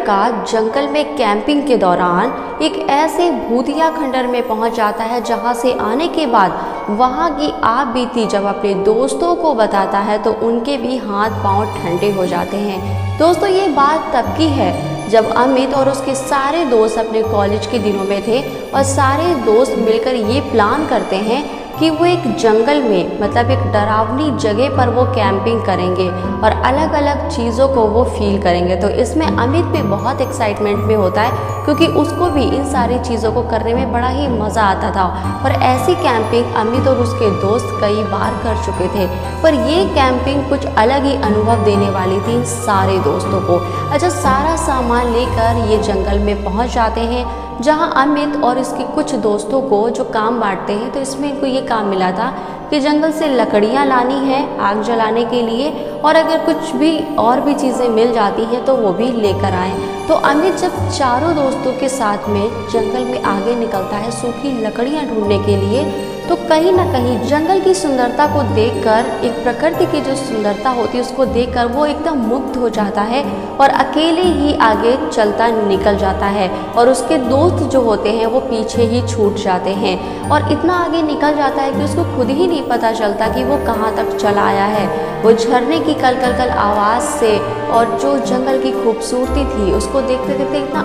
लड़का जंगल में कैंपिंग के दौरान एक ऐसे भूतिया खंडर में पहुंच जाता है जहां से आने के बाद वहां की आप बीती जब अपने दोस्तों को बताता है तो उनके भी हाथ पांव ठंडे हो जाते हैं। दोस्तों, ये बात तब की है जब अमित और उसके सारे दोस्त अपने कॉलेज के दिनों में थे और सारे दोस्त मिलकर ये प्लान करते हैं कि वो एक जंगल में मतलब एक डरावनी जगह पर वो कैंपिंग करेंगे और अलग अलग चीज़ों को वो फील करेंगे। तो इसमें अमित भी बहुत एक्साइटमेंट में होता है क्योंकि उसको भी इन सारी चीज़ों को करने में बड़ा ही मज़ा आता था और ऐसी कैंपिंग अमित और उसके दोस्त कई बार कर चुके थे। पर ये कैंपिंग कुछ अलग ही अनुभव देने वाली थी इन सारे दोस्तों को। अच्छा, सारा सामान लेकर ये जंगल में पहुँच जाते हैं जहां अमित और इसके कुछ दोस्तों को जो काम बांटते हैं। तो इसमें इनको ये काम मिला था कि जंगल से लकड़ियां लानी है आग जलाने के लिए और अगर कुछ भी और भी चीज़ें मिल जाती हैं तो वो भी लेकर आएँ। तो अमित जब चारों दोस्तों के साथ में जंगल में आगे निकलता है सूखी लकड़ियां ढूंढने के लिए, तो कहीं ना कहीं जंगल की सुंदरता को देखकर, एक प्रकृति की जो सुंदरता होती है उसको देखकर वो एकदम मुग्ध हो जाता है और अकेले ही आगे चलता निकल जाता है और उसके दोस्त जो होते हैं वो पीछे ही छूट जाते हैं और इतना आगे निकल जाता है कि उसको खुद ही नहीं पता चलता कि वो कहाँ तक चला आया है। वो झरने की कल कल कल आवाज़ से और जो जंगल की खूबसूरती थी उसको देखते देखते इतना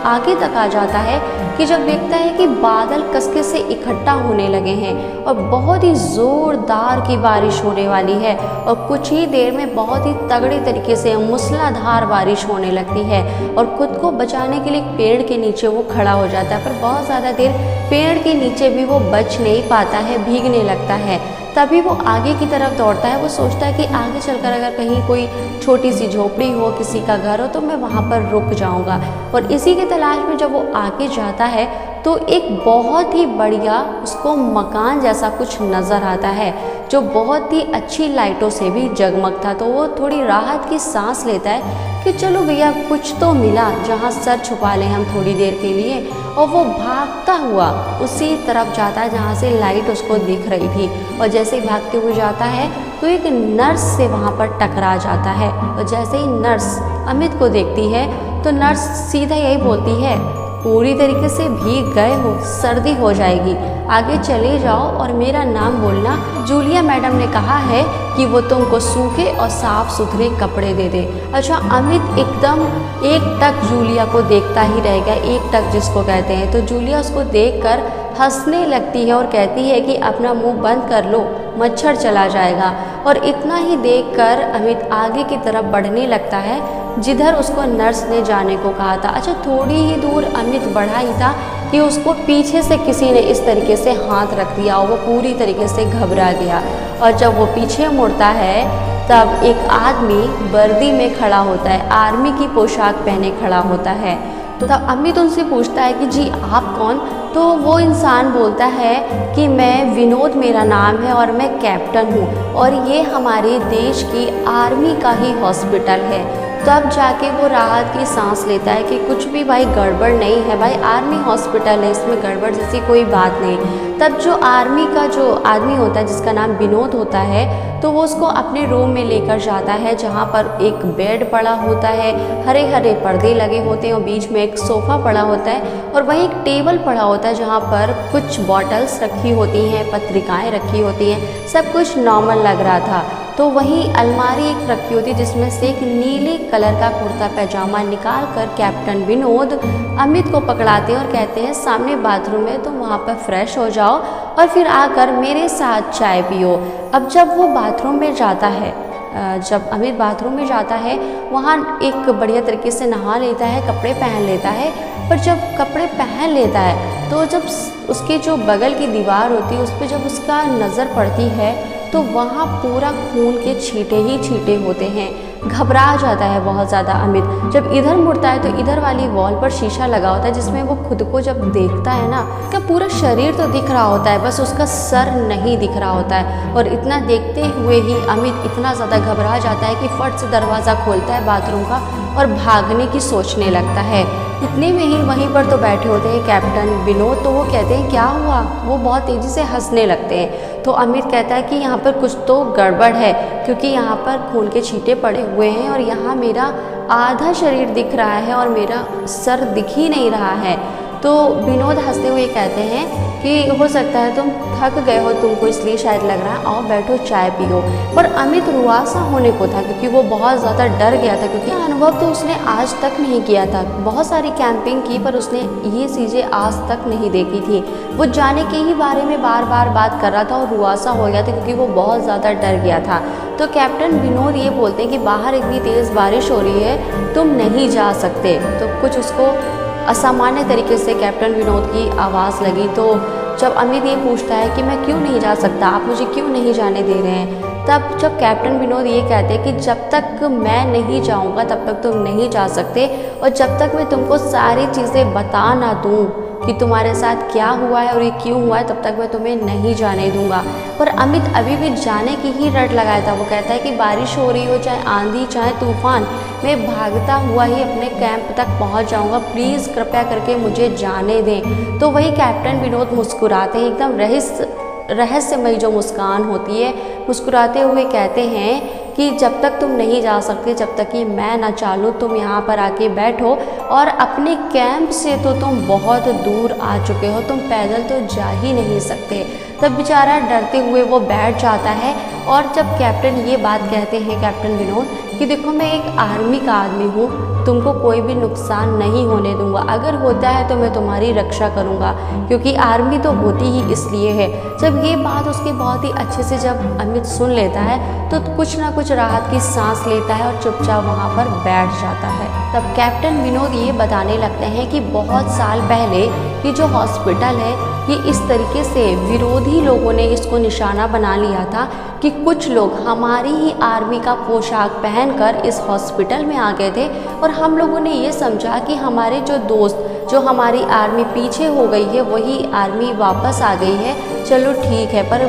आगे तक आ जाता है कि जब देखता है कि बादल कसके से इकट्ठा होने लगे हैं और बहुत ही ज़ोरदार की बारिश होने वाली है और कुछ ही देर में बहुत ही तगड़े तरीके से मूसलाधार बारिश होने लगती है और खुद को बचाने के लिए पेड़ के नीचे वो खड़ा हो जाता है। पर बहुत ज़्यादा देर पेड़ के नीचे भी वो बच नहीं पाता है, भीगने लगता है। तभी वो आगे की तरफ दौड़ता है। वो सोचता है कि आगे चलकर अगर कहीं कोई छोटी सी झोपड़ी हो, किसी का घर हो तो मैं वहाँ पर रुक जाऊँगा। और इसी के तलाश में जब वो आगे जाता है तो एक बहुत ही बढ़िया उसको मकान जैसा कुछ नज़र आता है जो बहुत ही अच्छी लाइटों से भी जगमगता। तो वो थोड़ी राहत की सांस लेता है कि चलो भैया कुछ तो मिला जहाँ सर छुपा लें हम थोड़ी देर के लिए। और वो भागता हुआ उसी तरफ जाता है जहाँ से लाइट उसको दिख रही थी और जैसे ही भागते हुए जाता है तो एक नर्स से वहाँ पर टकरा जाता है। और जैसे ही नर्स अमित को देखती है तो नर्स सीधा यही बोलती है, पूरी तरीके से भीग गए हो, सर्दी हो जाएगी, आगे चले जाओ और मेरा नाम बोलना। जूलिया मैडम ने कहा है कि वो तुमको सूखे और साफ सुथरे कपड़े दे दे। अच्छा, अमित एकदम एकटक जूलिया को देखता ही रह गया, एकटक जिसको कहते हैं। तो जूलिया उसको देखकर हंसने लगती है और कहती है कि अपना मुंह बंद कर लो, मच्छर चला जाएगा। और इतना ही देखकर अमित आगे की तरफ बढ़ने लगता है जिधर उसको नर्स ने जाने को कहा था। अच्छा, थोड़ी ही दूर अमित बढ़ा ही था कि उसको पीछे से किसी ने इस तरीके से हाथ रख दिया और वो पूरी तरीके से घबरा गया। और जब वो पीछे मुड़ता है तब एक आदमी वर्दी में खड़ा होता है, आर्मी की पोशाक पहने खड़ा होता है। तो तब अमित उनसे पूछता है कि जी आप कौन? तो वो इंसान बोलता है कि मैं विनोद मेरा नाम है और मैं कैप्टन हूँ और ये हमारे देश की आर्मी का ही हॉस्पिटल है। तब जाके वो राहत की सांस लेता है कि कुछ भी भाई गड़बड़ नहीं है, भाई आर्मी हॉस्पिटल है, इसमें गड़बड़ जैसी कोई बात नहीं। तब जो आर्मी का जो आदमी होता है जिसका नाम विनोद होता है तो वो उसको अपने रूम में लेकर जाता है जहाँ पर एक बेड पड़ा होता है, हरे हरे पर्दे लगे होते हैं और बीच में एक सोफ़ा पड़ा होता है और वहीं एक टेबल पड़ा होता है जहाँ पर कुछ बॉटल्स रखी होती हैं, पत्रिकाएँ रखी होती हैं, सब कुछ नॉर्मल लग रहा था। तो वहीं अलमारी एक रखी होती जिसमें से एक नीले कलर का कुर्ता पैजामा निकाल कर कैप्टन विनोद अमित को पकड़ाते हैं और कहते हैं सामने बाथरूम है तो वहाँ पर फ्रेश हो जाओ और फिर आकर मेरे साथ चाय पियो। अब जब वो बाथरूम में जाता है, जब अमित बाथरूम में जाता है वहाँ एक बढ़िया तरीके से नहा लेता है, कपड़े पहन लेता है। पर जब कपड़े पहन लेता है तो जब उसके जो बगल की दीवार होती है उस पर जब उसका नज़र पड़ती है तो वहाँ पूरा खून के छींटे ही छींटे होते हैं। घबरा जाता है बहुत ज़्यादा अमित। जब इधर मुड़ता है तो इधर वाली वॉल पर शीशा लगा होता है जिसमें वो खुद को जब देखता है ना, उसका पूरा शरीर तो दिख रहा होता है, बस उसका सर नहीं दिख रहा होता है। और इतना देखते हुए ही अमित इतना ज़्यादा घबरा जाता है कि फट से दरवाज़ा खोलता है बाथरूम का और भागने की सोचने लगता है। इतने में ही वहीं पर तो बैठे होते हैं कैप्टन विनोद। तो वो कहते हैं क्या हुआ? वो बहुत तेज़ी से हंसने लगते हैं। तो अमित कहता है कि यहाँ पर कुछ तो गड़बड़ है क्योंकि यहाँ पर खून के छींटे पड़े हुए हैं और यहाँ मेरा आधा शरीर दिख रहा है और मेरा सर दिख ही नहीं रहा है। तो विनोद हंसते हुए कहते हैं कि हो सकता है तुम थक गए हो, तुमको इसलिए शायद लग रहा है, आओ बैठो चाय पियो। पर अमित रुआसा होने को था क्योंकि वो बहुत ज़्यादा डर गया था, क्योंकि अनुभव तो उसने आज तक नहीं किया था। बहुत सारी कैंपिंग की पर उसने ये चीज़ें आज तक नहीं देखी थी। वो जाने के ही बारे में बार बार बात कर रहा था और रुआसा हो गया था क्योंकि वो बहुत ज़्यादा डर गया था। तो कैप्टन विनोद ये बोलते हैं कि बाहर इतनी तेज़ बारिश हो रही है, तुम नहीं जा सकते। तो कुछ उसको असामान्य तरीके से कैप्टन विनोद की आवाज़ लगी। तो जब अमित ये पूछता है कि मैं क्यों नहीं जा सकता, आप मुझे क्यों नहीं जाने दे रहे हैं, तब जब कैप्टन विनोद ये कहते हैं कि जब तक मैं नहीं जाऊंगा तब तक तुम नहीं जा सकते, और जब तक मैं तुमको सारी चीज़ें बता ना दूं कि तुम्हारे साथ क्या हुआ है और ये क्यों हुआ है, तब तक मैं तुम्हें नहीं जाने दूंगा। पर अमित अभी भी जाने की ही रट लगाया था। वो कहता है कि बारिश हो रही हो, चाहे आंधी चाहे तूफान, मैं भागता हुआ ही अपने कैंप तक पहुंच जाऊंगा, प्लीज़ कृपया करके मुझे जाने दें। तो वही कैप्टन विनोद मुस्कुराते हैं, एकदम रहस्यमयी जो मुस्कान होती है, मुस्कुराते हुए कहते हैं कि जब तक तुम नहीं जा सकते, जब तक कि मैं ना चालूँ, तुम यहाँ पर आके बैठो, और अपने कैंप से तो तुम बहुत दूर आ चुके हो, तुम पैदल तो जा ही नहीं सकते। तब बेचारा डरते हुए वो बैठ जाता है। और जब कैप्टन ये बात कहते हैं कैप्टन विनोद कि देखो मैं एक आर्मी का आदमी हूँ, तुमको कोई भी नुकसान नहीं होने दूंगा, अगर होता है तो मैं तुम्हारी रक्षा करूँगा, क्योंकि आर्मी तो होती ही इसलिए है। जब ये बात उसके बहुत ही अच्छे से जब अमित सुन लेता है तो कुछ ना कुछ राहत की सांस लेता है और चुपचाप वहाँ पर बैठ जाता है। तब कैप्टन विनोद ये बताने लगते हैं कि बहुत साल पहले ये जो हॉस्पिटल है, ये इस तरीके से विरोधी लोगों ने इसको निशाना बना लिया था कि कुछ लोग हमारी ही आर्मी का पोशाक पहनकर इस हॉस्पिटल में आ गए थे, और हम लोगों ने ये समझा कि हमारे जो दोस्त, जो हमारी आर्मी पीछे हो गई है, वही आर्मी वापस आ गई है, चलो ठीक है। पर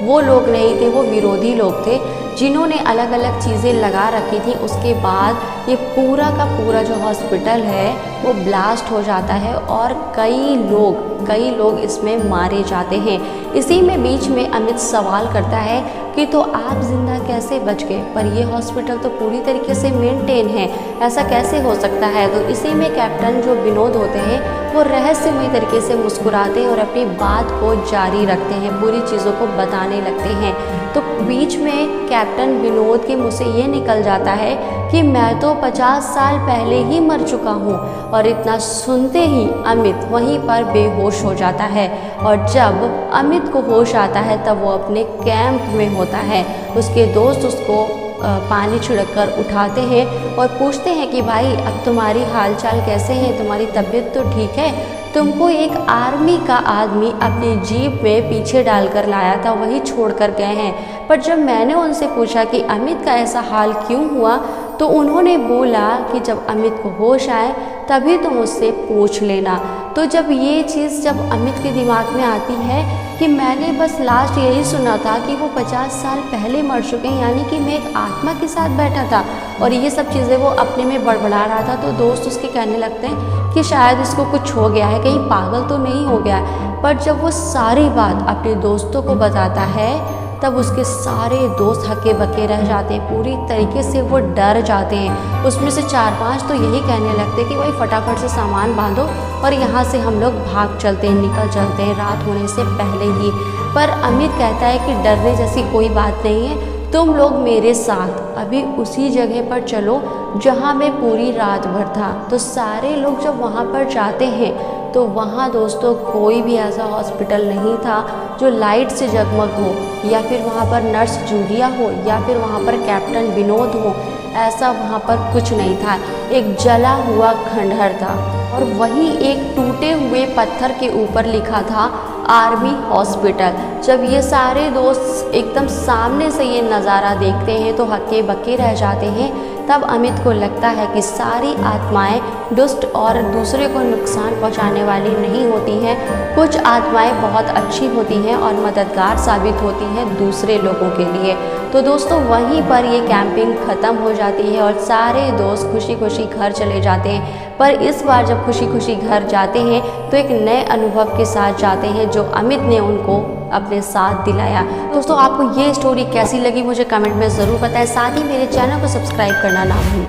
वो लोग नहीं थे, वो विरोधी लोग थे जिन्होंने अलग अलग चीज़ें लगा रखी थी। उसके बाद ये पूरा का पूरा जो हॉस्पिटल है वो ब्लास्ट हो जाता है और कई लोग इसमें मारे जाते हैं। इसी में बीच में अमित सवाल करता है कि तो आप जिंदा कैसे बच गए, पर ये हॉस्पिटल तो पूरी तरीके से मेंटेन है, ऐसा कैसे हो सकता है। तो इसी में कैप्टन जो विनोद होते हैं वो रहस्यमय तरीके से मुस्कुराते हैं और अपनी बात को जारी रखते हैं, पूरी चीज़ों को बताने लगते हैं। तो बीच में कैप्टन विनोद के मुँह से ये निकल जाता है कि मैं तो 50 साल पहले ही मर चुका हूँ, और इतना सुनते ही अमित वहीं पर बेहोश हो जाता है। और जब अमित को होश आता है तब वो अपने कैंप में होता है। उसके दोस्त उसको पानी छिड़क कर उठाते हैं और पूछते हैं कि भाई अब तुम्हारी हालचाल कैसे है, तुम्हारी तबीयत तो ठीक है। तुमको एक आर्मी का आदमी अपनी जीप में पीछे डालकर लाया था, वही छोड़ कर गए हैं। पर जब मैंने उनसे पूछा कि अमित का ऐसा हाल क्यों हुआ, तो उन्होंने बोला कि जब अमित को होश आए तभी तुम उससे पूछ लेना। तो जब ये चीज़ जब अमित के दिमाग में आती है कि मैंने बस लास्ट यही सुना था कि वो 50 साल पहले मर चुके हैं, यानी कि मैं एक आत्मा के साथ बैठा था, और ये सब चीज़ें वो अपने में बड़बड़ा रहा था। तो दोस्त उसके कहने लगते हैं कि शायद इसको कुछ हो गया है, कहीं पागल तो नहीं हो गया। पर जब वो सारी बात अपने दोस्तों को बताता है तब उसके सारे दोस्त हक्के बक्के रह जाते हैं, पूरी तरीके से वो डर जाते हैं। उसमें से 4-5 तो यही कहने लगते हैं कि भाई फटाफट से सामान बांधो और यहाँ से हम लोग भाग चलते हैं, निकल चलते हैं रात होने से पहले ही। पर अमित कहता है कि डरने जैसी कोई बात नहीं है, तुम लोग मेरे साथ अभी उसी जगह पर चलो जहाँ मैं पूरी रात भर था। तो सारे लोग जब वहाँ पर जाते हैं तो वहाँ दोस्तों कोई भी ऐसा हॉस्पिटल नहीं था जो लाइट से जगमग हो, या फिर वहाँ पर नर्स जूलिया हो, या फिर वहाँ पर कैप्टन विनोद हो, ऐसा वहाँ पर कुछ नहीं था। एक जला हुआ खंडहर था और वहीं एक टूटे हुए पत्थर के ऊपर लिखा था आर्मी हॉस्पिटल। जब ये सारे दोस्त एकदम सामने से ये नज़ारा देखते हैं तो हक्के बक्के रह जाते हैं। तब अमित को लगता है कि सारी आत्माएं दुष्ट और दूसरे को नुकसान पहुंचाने वाली नहीं होती हैं, कुछ आत्माएं बहुत अच्छी होती हैं और मददगार साबित होती हैं दूसरे लोगों के लिए। तो दोस्तों वहीं पर ये कैंपिंग ख़त्म हो जाती है और सारे दोस्त खुशी खुशी घर चले जाते हैं। पर इस बार जब खुशी खुशी घर जाते हैं तो एक नए अनुभव के साथ जाते हैं जो अमित ने उनको अपने साथ दिलाया। दोस्तों आपको ये स्टोरी कैसी लगी मुझे कमेंट में ज़रूर बताएं, साथ ही मेरे चैनल को सब्सक्राइब करना ना भूलें।